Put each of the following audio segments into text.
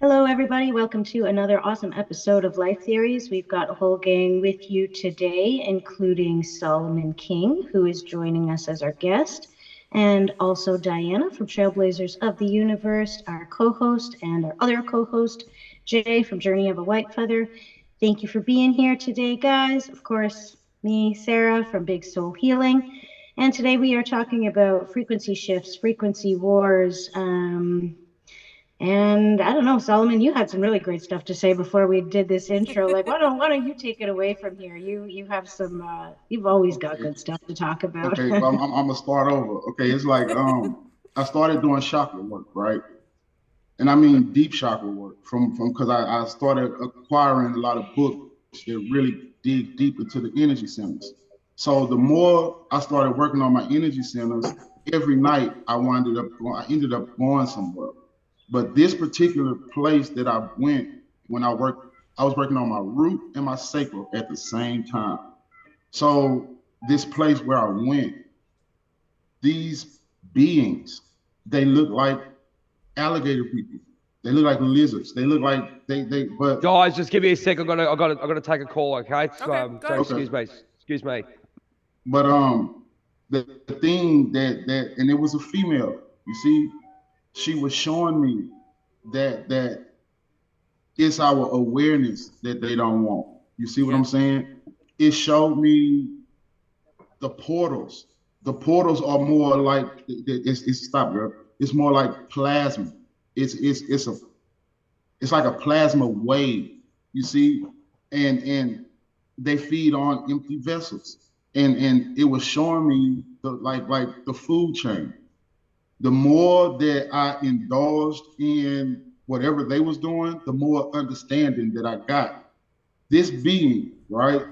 Hello, everybody. Welcome to another awesome episode of Life Theories. We've got a whole gang with you today, including Solomon King, who is joining us as our guest, and also Diana from Trailblazers of the Universe, our co-host, and our other co-host, Jay from Journey of a White Feather. Thank you for being here today, guys. Of course, me, Sarah from Big Soul Healing. And today we are talking about frequency shifts, frequency wars, and I don't know, Solomon, you had some really great stuff to say before we did this intro. Like, why don't you take it away from here? You have some you've always got Okay. good stuff to talk about. Okay. Well, I'm gonna start over. Okay. It's like I started doing chakra work, right? And I mean deep chakra work from because I started acquiring a lot of books that really dig deep into the energy centers. So the more I started working on my energy centers, every night I ended up going somewhere. But this particular place that I went when I was working on my root and my sacral at the same time. So this place where I went, these beings, they look like alligator people. They look like lizards. They look like they but Guys, just give me a sec. I got to take a call. Okay. Okay, So go. okay. excuse me. Excuse me. But the thing that and it was a female, you see, she was showing me that it's our awareness that they don't want. You see what Yeah. I'm saying? It showed me the portals. The portals are more like it's stop, girl. It's more like plasma. It's it's like a plasma wave. You see, and they feed on empty vessels. And it was showing me the like the food chain. The more that I indulged in whatever they was doing, the more understanding that I got. This being, right?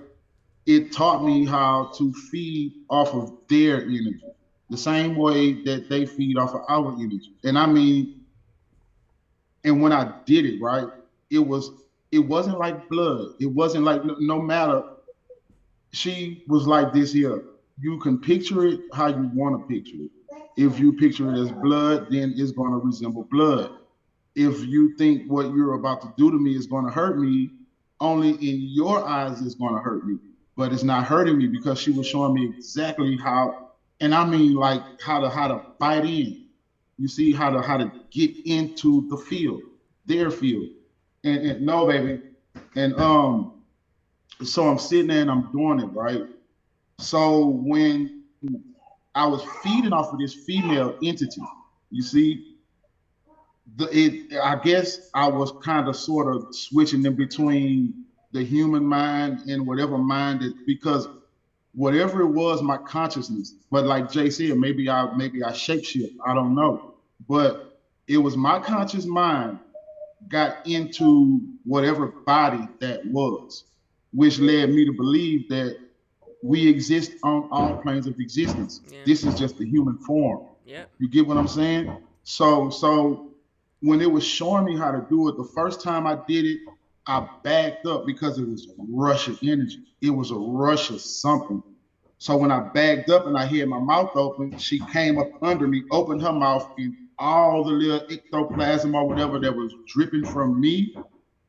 It taught me how to feed off of their energy, the same way that they feed off of our energy. And I mean, and when I did it, right, it was it wasn't like blood. It wasn't like no matter. She was like this here. You can picture it how you want to picture it. If you picture it as blood, then it's going to resemble blood. If you think what you're about to do to me is going to hurt me, only in your eyes it's going to hurt me. But it's not hurting me because she was showing me exactly how, and I mean like how to bite in. You see how to get into the field, their field. And no, baby. And so I'm sitting there and I'm doing it, right? So when I was feeding off of this female entity, you see, I guess I was kind of sort of switching in between the human mind and whatever mind that because whatever it was, my consciousness. But like Jay said, maybe I shapeshift. I don't know. But it was my conscious mind got into whatever body that was, which led me to believe that we exist on all planes of existence. Yeah. This is just the human form. Yeah. You get what I'm saying? So when it was showing me how to do it, the first time I did it, I backed up because it was a rush of energy. It was a rush of something. So when I backed up and I had my mouth open, she came up under me, opened her mouth, and all the little ectoplasm or whatever that was dripping from me,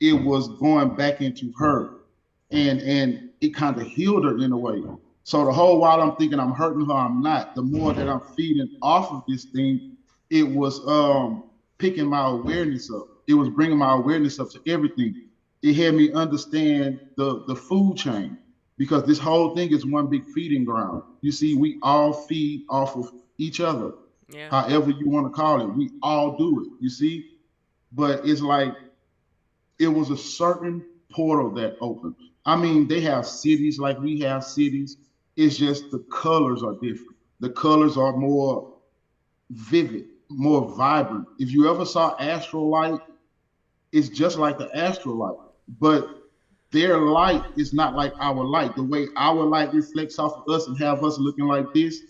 it was going back into her. And it kind of healed her in a way. So the whole while I'm thinking I'm hurting her, I'm not. The more that I'm feeding off of this thing, it was picking my awareness up. It was bringing my awareness up to everything. It had me understand the food chain because this whole thing is one big feeding ground. You see, we all feed off of each other, Yeah. however you want to call it. We all do it, you see? But it's like it was a certain portal that opened. I mean, they have cities like we have cities. It's just the colors are different. The colors are more vivid, more vibrant. If you ever saw astral light, it's just like the astral light, but their light is not like our light. The way our light reflects off of us and have us looking like this,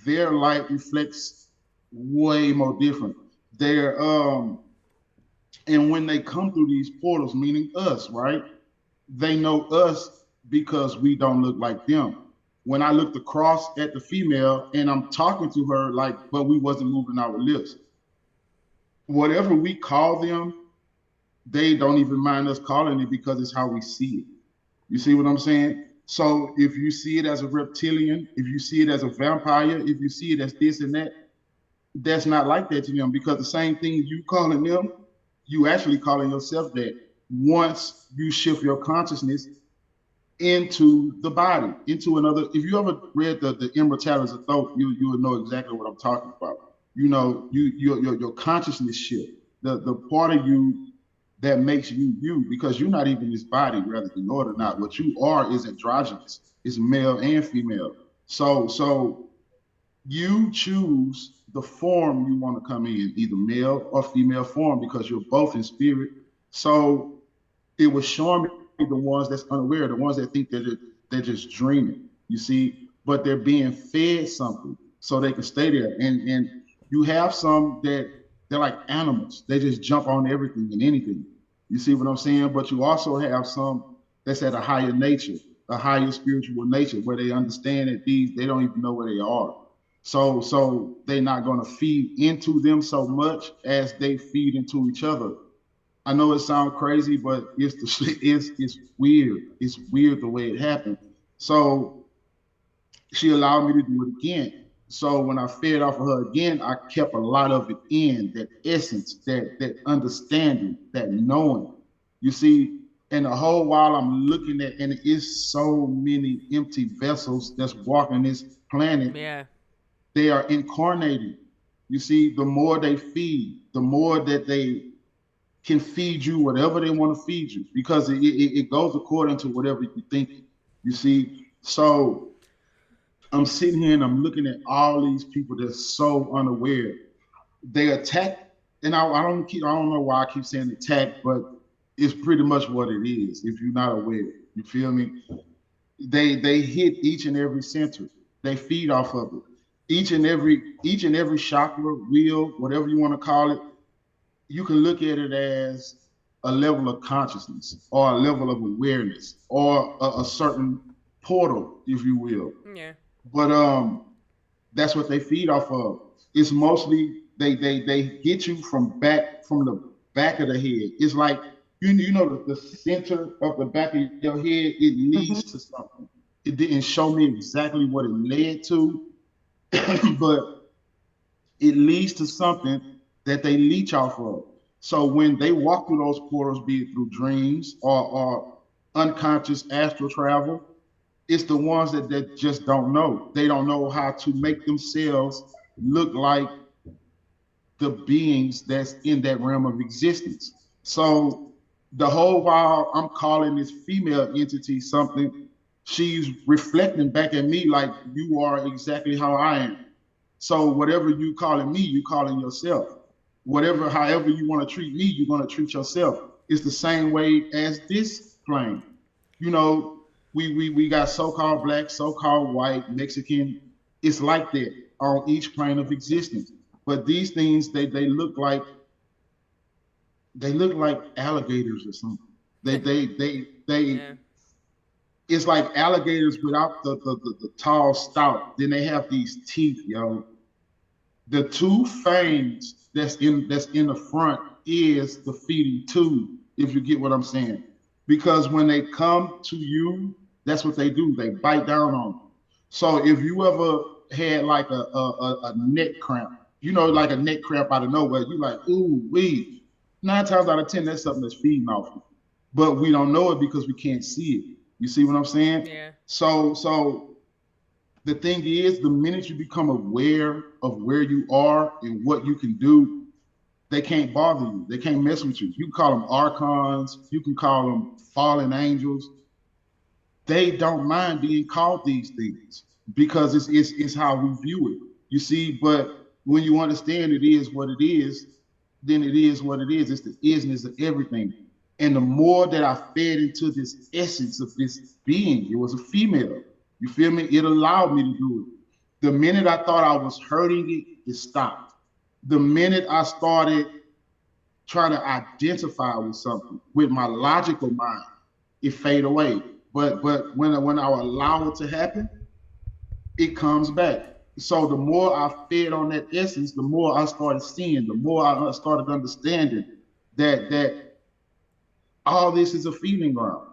their light reflects way more different. They're and when they come through these portals, meaning us, right? They know us because we don't look like them. when I looked across at the female and I'm talking to her, like, but we wasn't moving our lips. Whatever we call them, they don't even mind us calling it because it's how we see it. You see what I'm saying? So if you see it as a reptilian, if you see it as a vampire, if you see it as this and that, that's not like that to them, because the same thing you calling them, you actually calling yourself that once you shift your consciousness into the body, into another. If you ever read the Immortalities of Thoth, you would know exactly what I'm talking about. You know, your consciousness shift, the part of you that makes you you, because you're not even this body, rather than know it or not. What you are is androgynous. It's male and female. So you choose the form you want to come in, either male or female form, because you're both in spirit. So it was showing me the ones that's unaware, the ones that think that they're just dreaming, you see, but they're being fed something so they can stay there. And you have some that they're like animals. They just jump on everything and anything. You see what I'm saying? But you also have some that's at a higher nature, a higher spiritual nature, where they understand that they don't even know where they are. So they're not going to feed into them so much as they feed into each other. I know it sounds crazy, but it's weird. It's weird the way it happened. So she allowed me to do it again. So when I fed off of her again, I kept a lot of it in, that essence, that understanding, that knowing. You see, and the whole while I'm looking at, and it's so many empty vessels that's walking this planet. Yeah. They are incarnating. You see, the more they feed, the more that they can feed you whatever they want to feed you, because it goes according to whatever you think. You see, so I'm sitting here and I'm looking at all these people that's so unaware. They attack, and I don't know why I keep saying attack, but it's pretty much what it is. If you're not aware, you feel me? They hit each and every center. They feed off of it. Each and every chakra, wheel, whatever you want to call it, you can look at it as a level of consciousness or a level of awareness or a certain portal, if you will. Yeah. But that's what they feed off of. It's mostly they get you from the back of the head. It's like you know the center of the back of your head, it leads to something. It didn't show me exactly what it led to, but it leads to something that they leech off of. So when they walk through those portals, be it through dreams or unconscious astral travel, it's the ones that just don't know. They don't know how to make themselves look like the beings that's in that realm of existence. So the whole while I'm calling this female entity something, she's reflecting back at me like, you are exactly how I am. So whatever you calling me, you calling yourself. Whatever, however you want to treat me, you're going to treat yourself. It's the same way as this plane. You know, we got so-called black, so-called white, Mexican. It's like that on each plane of existence. But these things, they look like alligators or something. They Yeah. It's like alligators without the tall stout. Then they have these teeth, yo. The two fangs that's in the front is the feeding tube, if you get what I'm saying. Because when they come to you, that's what they do. They bite down on you. So if you ever had like a neck cramp, you know, like a neck cramp out of nowhere, you like, ooh, wee. 9 times out of 10, that's something that's feeding off you. But we don't know it because we can't see it. You see what I'm saying? Yeah. So the thing is, the minute you become aware of where you are and what you can do, they can't bother you. They can't mess with you. You can call them archons. You can call them fallen angels. They don't mind being called these things because it's how we view it. You see, but when you understand it is what it is, then it is what it is. It's the isness of everything. And the more that I fed into this essence of this being, it was a female. You feel me? It allowed me to do it. The minute I thought I was hurting it, it stopped. The minute I started trying to identify with something with my logical mind, it fade away. But when I allow it to happen, it comes back. So the more I fed on that essence, the more I started seeing, the more I started understanding that all this is a feeding ground.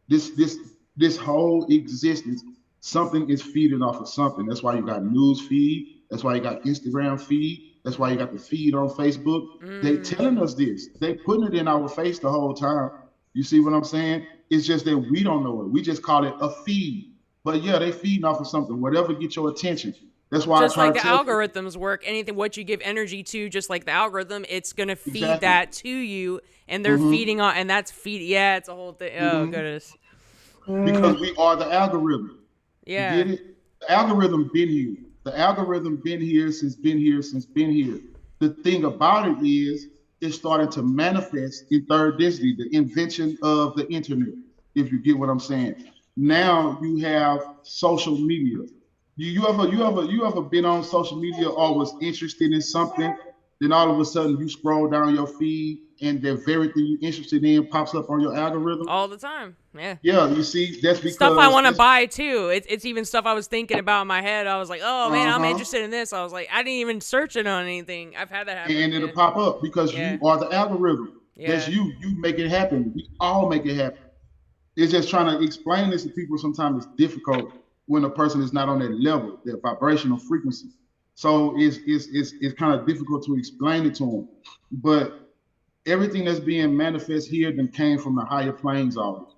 This this this whole existence, something is feeding off of something. That's why you got news feed. That's why you got Instagram feed. That's why you got the feed on Facebook. They telling us this. They putting it in our face the whole time. You see what I'm saying? It's just that we don't know it. We just call it a feed. But yeah, they feeding off of something. Whatever gets your attention. That's why I Just try like to the tell people. algorithms work, anything what you give energy to, just like the algorithm, it's gonna feed Exactly. that to you, and they're Mm-hmm. feeding on, and that's feed. Yeah, it's a whole thing. Oh Mm-hmm. goodness. Because we are the algorithm. You Yeah. get it? The algorithm been here. The algorithm been here since been here since been here. The thing about it is it's starting to manifest in third density, the invention of the internet, if you get what I'm saying. Now you have social media. You ever been on social media or was interested in something, then all of a sudden you scroll down your feed and the very thing you're interested in pops up on your algorithm? All the time. Yeah. Yeah, you see, that's Stuff I because want to that's buy too. It's even stuff I was thinking about in my head. I was like, oh man, I'm uh-huh. interested in this. I was like, I didn't even search it on anything. I've had that happen. And it'll Yeah. pop up because Yeah. you are the algorithm. That's Yeah. you. You make it happen. We all make it happen. It's just trying to explain this to people. Sometimes it's difficult when a person is not on that level, that vibrational frequency. So it's kind of difficult to explain it to them. But everything that's being manifest here then came from the higher planes already.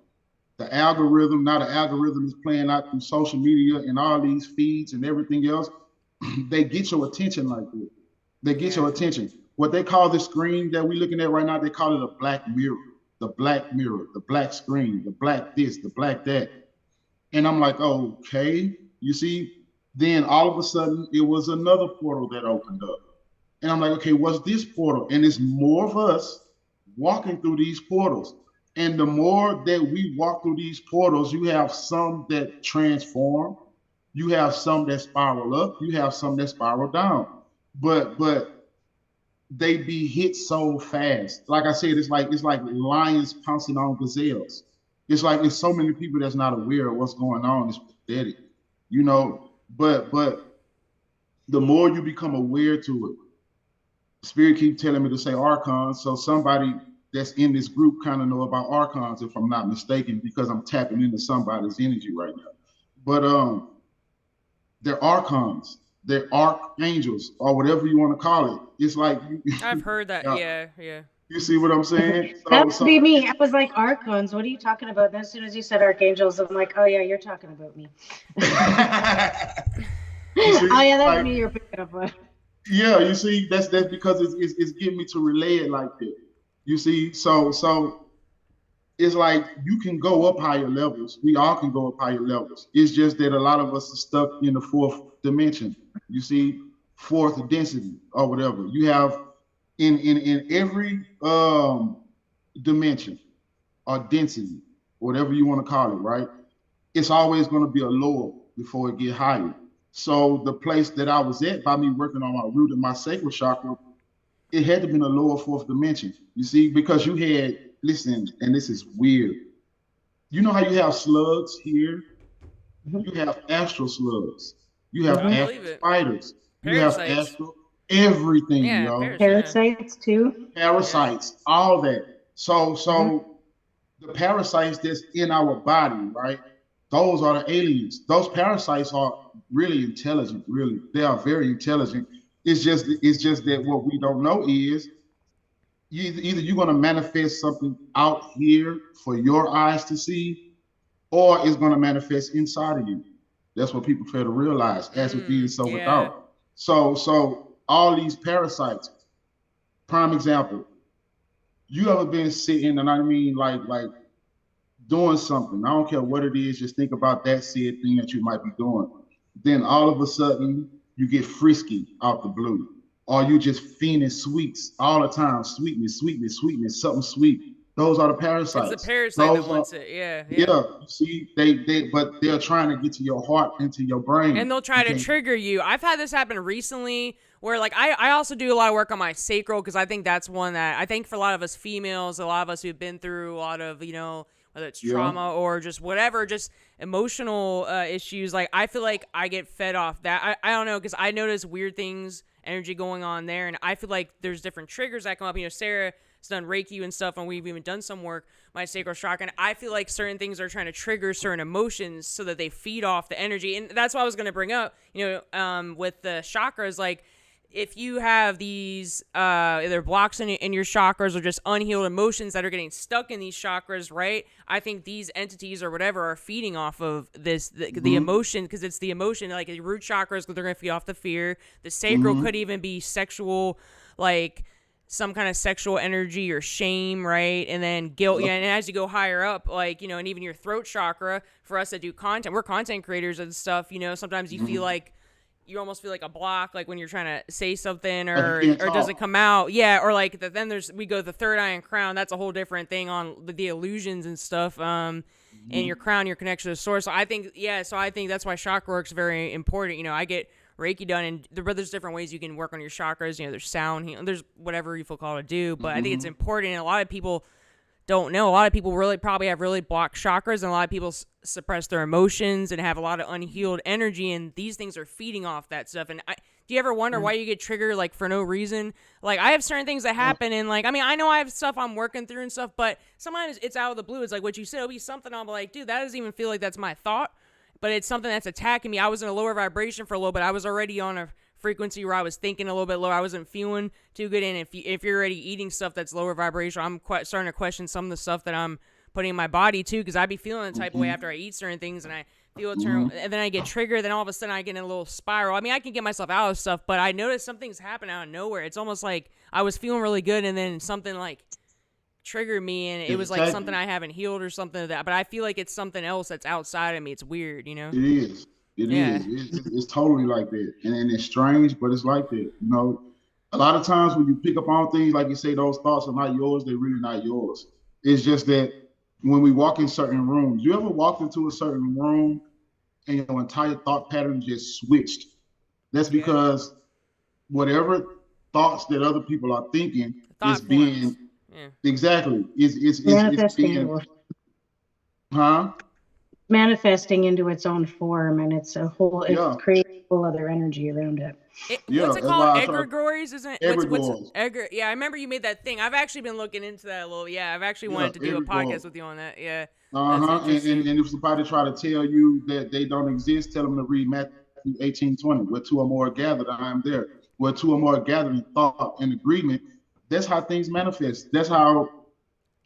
The algorithm, now the algorithm is playing out through social media and all these feeds and everything else. They get your attention like that. They get Yeah. your attention. What they call the screen that we're looking at right now, they call it a black mirror. The black mirror, the black screen, the black this, the black that. And I'm like, okay. You see, then all of a sudden it was another portal that opened up. And I'm like, okay, what's this portal? And it's more of us walking through these portals. And the more that we walk through these portals, you have some that transform, you have some that spiral up, you have some that spiral down. But they be hit so fast. Like I said, it's like lions pouncing on gazelles. It's like there's so many people that's not aware of what's going on. It's pathetic, you know. But the more you become aware to it, Spirit keep telling me to say archons. So somebody that's in this group kind of know about archons, if I'm not mistaken, because I'm tapping into somebody's energy right now. But they're archons, they're archangels, or whatever you want to call it. It's like I've heard that. uh, Yeah. Yeah. you see what I'm saying? That So would be me. I was like, archons, what are you talking about? Then as soon as you said archangels, I'm like, oh yeah, you're talking about me. you see, Oh yeah, that's like me you're picking up on. yeah, you see, that's because it's getting me to relay it like that. You see, so it's like you can go up higher levels. We all can go up higher levels. It's just that a lot of us are stuck in the fourth dimension. You see, fourth density or whatever. You have in every dimension or density, whatever you want to call it, right? It's always going to be a lower before it get higher. So the place that I was at by me working on my root and my sacral chakra, it had to be in a lower fourth dimension. You see, because you had, listen, and this is weird. You know how you have slugs here? You have astral slugs. You have I Mhm. believe astral it. spiders. You have Parasites. astral everything, Yeah. yo. Yeah. Parasites too. Yeah. Parasites, all that. So Mhm. so the parasites that's in our body, right? Those are the aliens. Those parasites are really intelligent, really. They are very intelligent. It's just that what we don't know is either you're gonna manifest something out here for your eyes to see, or it's gonna manifest inside of you. That's what people fail to realize, as within, so Yeah. without. So all these parasites, prime example, you ever been sitting and I mean like doing something. I don't care what it is, just think about that said thing that you might be doing. Then all of a sudden you get frisky out the blue. Or you just fiending sweets all the time. Sweetness, sweetness, sweetness, something sweet. Those are the It's the parasites. parasite that Those are wants it. Yeah. Yeah. yeah, you see, but they're trying to get to your heart, into your And brain. they'll try You to can't trigger you. I've had this happen recently where like I also do a lot of work on my sacral because I think that's one that I think for a lot of us females, a lot of us who've been through a lot of, whether it's Yeah. trauma or just whatever, just emotional issues. Like I feel like I get fed off that. I don't know, because I notice weird things, energy going on there, and I feel like there's different triggers that come up. Sarah has done Reiki and stuff, and we've even done some work, my sacral chakra, and I feel like certain things are trying to trigger certain emotions so that they feed off the energy. And that's what I was going to bring up, with the chakras. Like, if you have these either blocks in your chakras or just unhealed emotions that are getting stuck in these chakras, right? I think these entities or whatever are feeding off of the emotion, because it's the emotion. Like the root chakras, they're going to feed off the fear. The sacral could even be sexual, like some kind of sexual energy or shame, right? And then guilt. Yeah, and as you go higher up, like, and even your throat chakra, for us that do content, we're content creators and stuff, sometimes you feel like, you almost feel like a block, like when you're trying to say something or it doesn't come out. Yeah, or like then we go the third eye and crown. That's a whole different thing on the illusions and stuff. And your crown, your connection to the source. So I think that's why chakra work's very important. I get Reiki done, and there's different ways you can work on your chakras. There's sound, there's whatever you feel called to do. But I think it's important, and a lot of people don't know. A lot of people probably have really blocked chakras, and a lot of people suppress their emotions and have a lot of unhealed energy, and these things are feeding off that stuff. And do you ever wonder why you get triggered, like, for no reason? Like, I have certain things that happen, and, like, I know I have stuff I'm working through and stuff, but sometimes it's out of the blue. It's like what you said. It'll be something I'm like, dude, that doesn't even feel like that's my thought, but it's something that's attacking me. I was in a lower vibration for a little bit. I was already on a frequency where I was thinking a little bit lower. I wasn't feeling too good. And if you're already eating stuff that's lower vibration, I'm starting to question some of the stuff that I'm putting in my body too, because I be feeling the type of way after I eat certain things, and I feel it turn, and then I get triggered. Then all of a sudden I get in a little spiral. I can get myself out of stuff, but I noticed something's happening out of nowhere. It's almost like I was feeling really good, and then something like triggered me, and it was like something I haven't healed or something like that. But I feel like it's something else that's outside of me. It's weird, It is. It Yeah. is. It's totally like that, and it's strange, but it's like that. A lot of times when you pick up on things, like you say, those thoughts are not yours. They're really not yours. It's just that when we walk in certain rooms, you ever walked into a certain room and your entire thought pattern just switched? That's because whatever thoughts that other people are thinking is being exactly is manifesting being, into manifesting into its own form, and it's it creates a whole other energy around it. What's it called? Egregores, isn't it? Egregores. Yeah, I remember you made that thing. I've actually been looking into that a little. Yeah, I've actually wanted to do a podcast with you on that. Yeah. And if somebody try to tell you that they don't exist, tell them to read Matthew 18:20. Where two or more are gathered, I am there. Where two or more are gathered in thought and agreement, that's how things manifest. That's how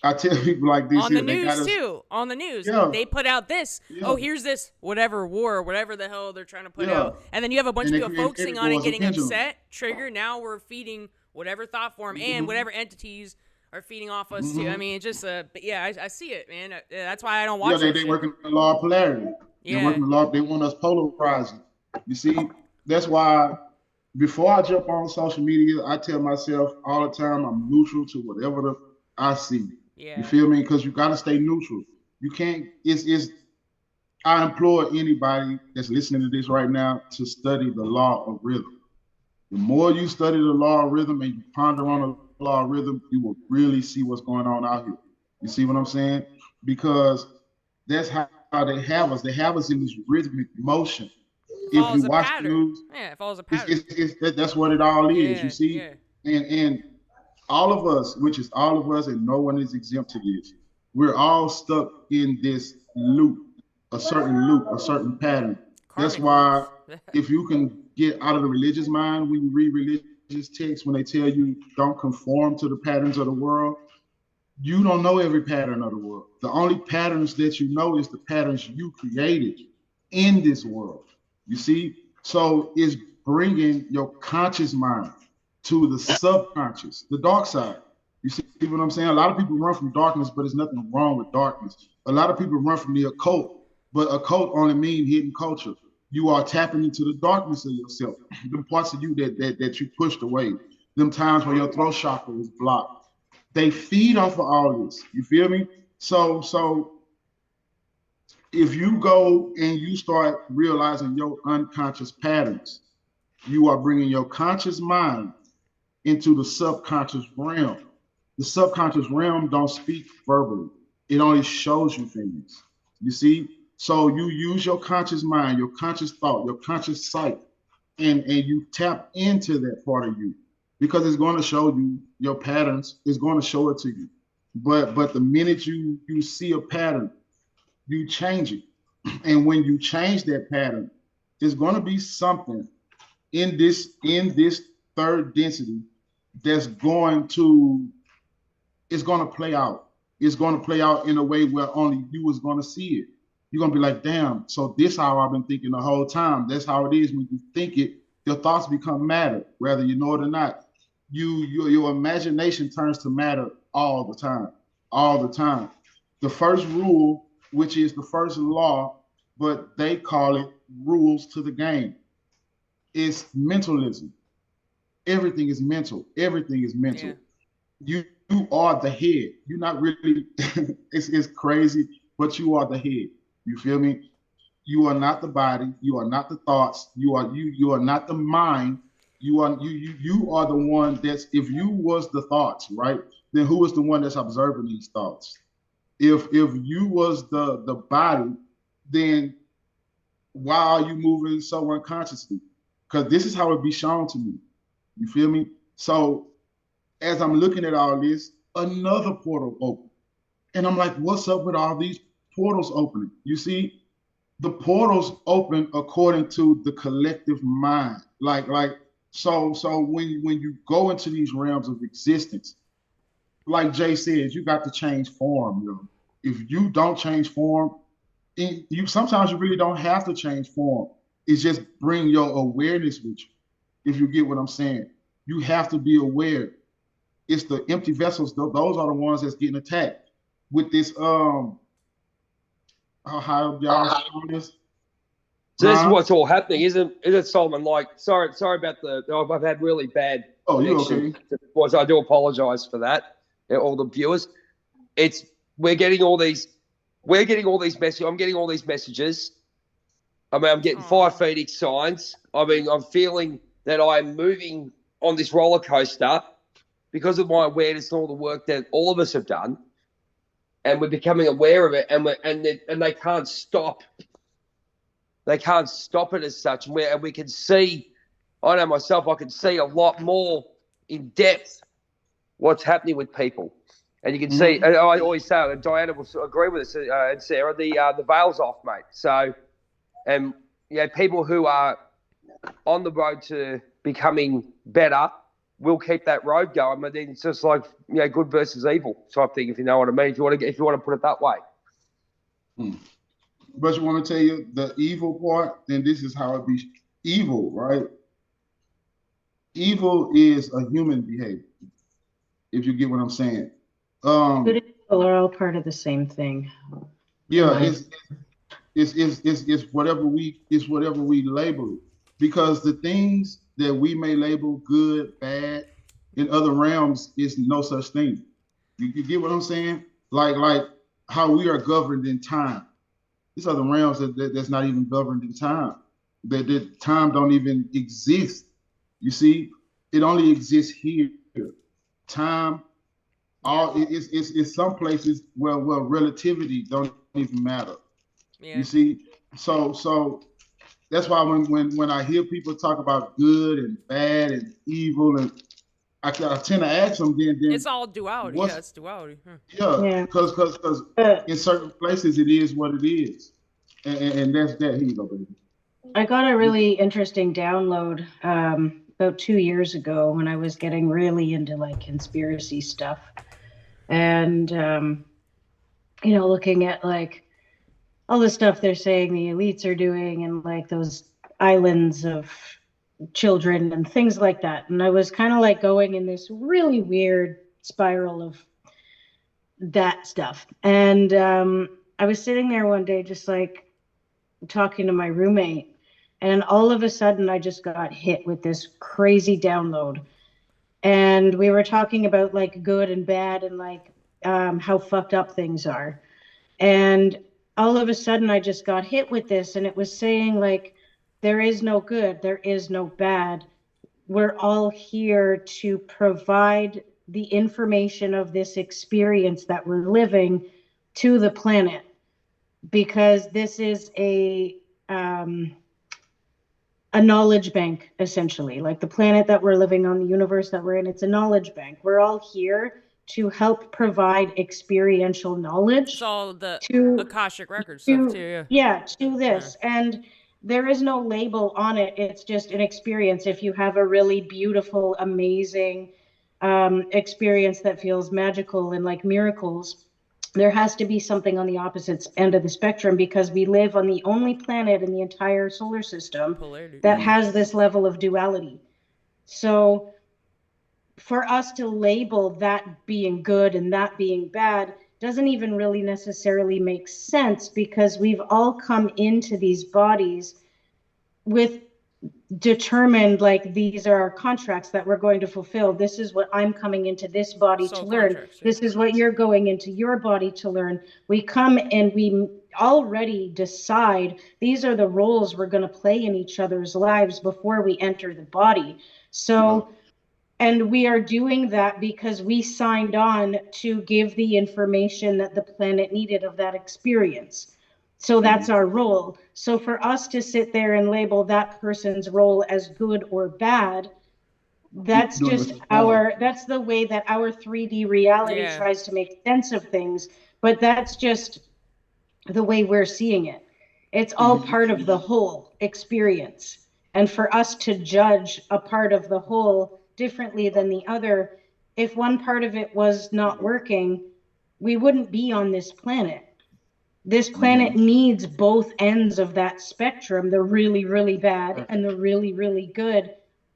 I tell people like this. On the news, too. On the news. Yeah. They put out this. Yeah. Oh, here's this whatever war, whatever the hell they're trying to put out. And then you have a bunch of people focusing on it, getting upset, trigger. Now we're feeding whatever thought form and whatever entities are feeding off us, too. It's just, I see it, man. That's why I don't watch it. They work in the law of polarity. Yeah. They work in the law. They want us polarizing. You see, that's why before I jump on social media, I tell myself all the time I'm neutral to whatever I see. Yeah. You feel me? Because you got to stay neutral. You can't, I implore anybody that's listening to this right now to study the law of rhythm. The more you study the law of rhythm and you ponder on the law of rhythm, you will really see what's going on out here. You see what I'm saying? Because that's how they have us. They have us in this rhythmic motion. If you watch the news, it follows a pattern. That's what it all is. You see? Yeah. And all of us, which is all of us, and no one is exempt to this, we're all stuck in this loop, a certain pattern. That's why if you can get out of the religious mind when you read religious texts, when they tell you don't conform to the patterns of the world, you don't know every pattern of the world. The only patterns that you know is the patterns you created in this world. You see? So it's bringing your conscious mind to the subconscious, the dark side. You see what I'm saying? A lot of people run from darkness, but there's nothing wrong with darkness. A lot of people run from the occult, but occult only means hidden culture. You are tapping into the darkness of yourself, the parts of you that you pushed away, them times where your throat chakra is blocked. They feed off of all this. You feel me? So if you go and you start realizing your unconscious patterns, you are bringing your conscious mind into the subconscious realm. The subconscious realm don't speak verbally. It only shows you things. You see? So you use your conscious mind, your conscious thought, your conscious sight, and you tap into that part of you because it's going to show you your patterns. It's going to show it to you. But the minute you see a pattern, you change it. And when you change that pattern, there's going to be something in this third density that's going to it's going to play out. It's going to play out in a way where only you is going to see it. You're going to be like, damn, so this how I've been thinking the whole time. That's how it is when you think it. Your thoughts become matter, whether you know it or not. Your imagination turns to matter all the time, all the time. The first rule, which is the first law, but they call it rules to the game, is mentalism. Everything is mental. Everything is mental. Yeah. You are the head. You're not really. It's crazy, but you are the head. You feel me? You are not the body. You are not the thoughts. You are not the mind. You are the one that's. If you was the thoughts, right? Then who is the one that's observing these thoughts? If you was the body, then why are you moving so unconsciously? Because this is how it be shown to me. You feel me? So as I'm looking at all this, another portal opened. And I'm like, what's up with all these portals opening? You see, the portals open according to the collective mind. So when you go into these realms of existence, like Jay says, you got to change form. If you don't change form, you sometimes you really don't have to change form. It's just bring your awareness with you. If you get what I'm saying, you have to be aware. It's the empty vessels; those are the ones that's getting attacked with this. How y'all call this? So this is what's all happening, isn't it, Solomon? Like, sorry about I've had really bad Oh, you connection. okay? I do apologize for that, all the viewers. We're getting all these messages. I'm getting all these messages. I mean, I'm getting fire phoenix signs. I mean, I'm feeling that I'm moving on this roller coaster because of my awareness and all the work that all of us have done, and we're becoming aware of it, and they can't stop. They can't stop it as such, and we can see. I know myself. I can see a lot more in depth what's happening with people, and you can see. And I always say, and Diana will agree with us, and Sarah, the veil's off, mate. So, and people who are on the road to becoming better will keep that road going. But then it's just like good versus evil type thing, if you know what I mean. If you want to put it that way. But you want to tell you the evil part, then this is how it be evil, right? Evil is a human behavior, if you get what I'm saying. Good and evil are all part of the same thing. Yeah, it's whatever we label it. Because the things that we may label good, bad, in other realms is no such thing. You get what I'm saying? Like how we are governed in time. These are the realms that's not even governed in time. That time don't even exist. You see, it only exists here. Time, it's some places where relativity don't even matter. Yeah. You see, so that's why when I hear people talk about good and bad and evil, and I tend to ask them, then It's all duality. Yeah, it's duality. Yeah, because in certain places it is what it is. And that's that. Here you go, baby. I got a really interesting download about 2 years ago when I was getting really into like conspiracy stuff, and looking at like all the stuff they're saying the elites are doing, and like those islands of children and things like that. And I was kind of like going in this really weird spiral of that stuff. And I was sitting there one day just like talking to my roommate, and all of a sudden I just got hit with this crazy download. And we were talking about like good and bad and like how fucked up things are. And all of a sudden I just got hit with this, and it was saying like, there is no good, there is no bad. We're all here to provide the information of this experience that we're living to the planet, because this is a knowledge bank, essentially. Like the planet that we're living on, the universe that we're in, it's a knowledge bank. We're all here to help provide experiential knowledge It's all the to Akashic record stuff too. to this. And there is no label on it. It's just an experience. If you have a really beautiful, amazing experience that feels magical and like miracles, there has to be something on the opposite end of the spectrum, because we live on the only planet in the entire solar system Polarity. that has this level of duality. So for us to label that being good and that being bad doesn't even really necessarily make sense, because we've all come into these bodies with determined, like, these are our contracts that we're going to fulfill. This is what I'm coming into this body Soul to learn. contracts, yeah. This is what you're going into your body to learn. We come and we already decide these are the roles we're going to play in each other's lives before we enter the body. So and we are doing that because we signed on to give the information that the planet needed of that experience. So that's our role. So for us to sit there and label that person's role as good or bad, that's just that's the way that our 3D reality tries to make sense of things. But that's just the way we're seeing it. It's all part of the whole experience. And for us to judge a part of the whole differently than the other, if one part of it was not working, we wouldn't be on this planet. This planet needs both ends of that spectrum, the really, really bad and the really, really good,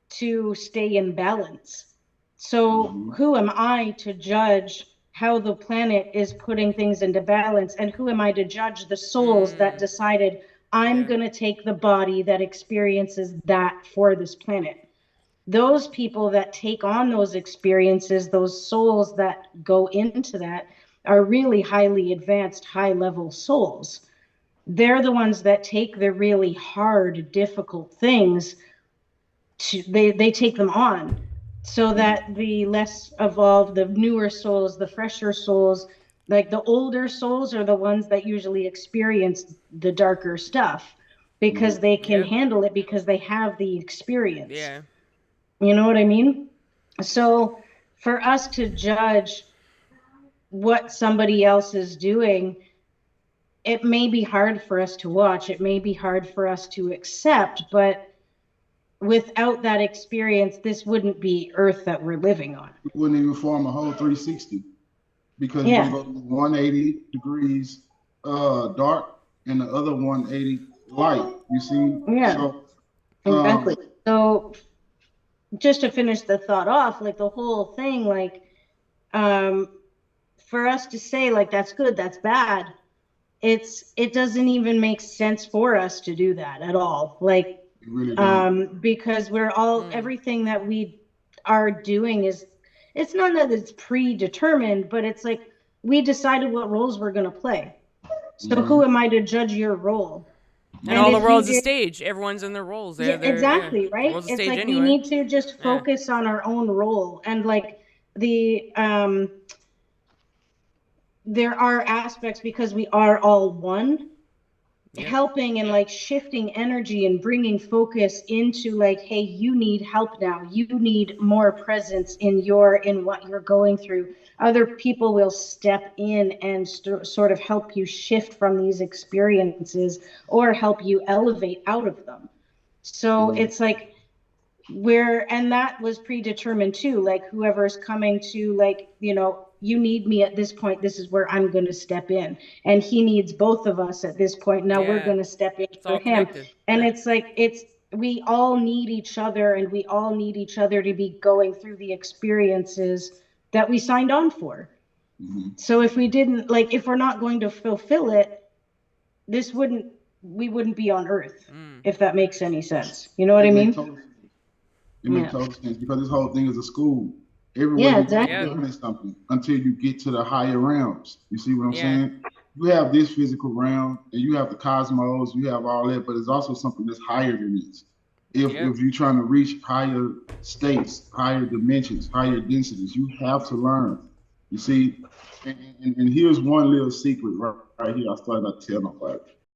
to stay in balance. So who am I to judge how the planet is putting things into balance? And who am I to judge the souls that decided, I'm going to take the body that experiences that for this planet? Those people that take on those experiences, those souls that go into that, are really highly advanced, high level souls. They're the ones that take the really hard, difficult things they take them on, so that the less evolved, the newer souls, the fresher souls, like the older souls, are the ones that usually experience the darker stuff, because they can handle it, because they have the experience. Yeah. You know what I mean? So for us to judge what somebody else is doing, it may be hard for us to watch, it may be hard for us to accept, but without that experience, this wouldn't be Earth that we're living on. It wouldn't even form a whole 360, because you're going to go 180 degrees dark and the other 180 light. You see? Yeah. So, exactly. So just to finish the thought off, like the whole thing, like for us to say like that's good, that's bad, it doesn't even make sense for us to do that at all. Like really because we're all everything that we are doing is, it's not that it's predetermined, but it's like we decided what roles we're going to play. So who am I to judge your role? And all the world's a stage. Everyone's in their roles. Exactly, right? The world's a it's stage like anyway. we need to just focus on our own role. And like the there are aspects, because we are all one, helping and like shifting energy and bringing focus into like, hey, you need help now, you need more presence in what you're going through. Other people will step in and sort of help you shift from these experiences, or help you elevate out of them. So it's like and that was predetermined too, like whoever's coming to, like, you need me at this point, this is where I'm going to step in, and he needs both of us at this point, now we're going to step in for him. Connected. And it's like we all need each other, and we all need each other to be going through the experiences that we signed on for. So if we didn't, like, if we're not going to fulfill it, we wouldn't be on Earth, if that makes any sense. You know what I mean? It makes total sense, because this whole thing is a school. Everywhere exactly. learning something until you get to the higher realms. You see what I'm saying? You have this physical realm, and you have the cosmos, you have all that, but it's also something that's higher than this. If you're trying to reach higher states, higher dimensions, higher densities, you have to learn. You see, and here's one little secret right here. I started not to tell nobody.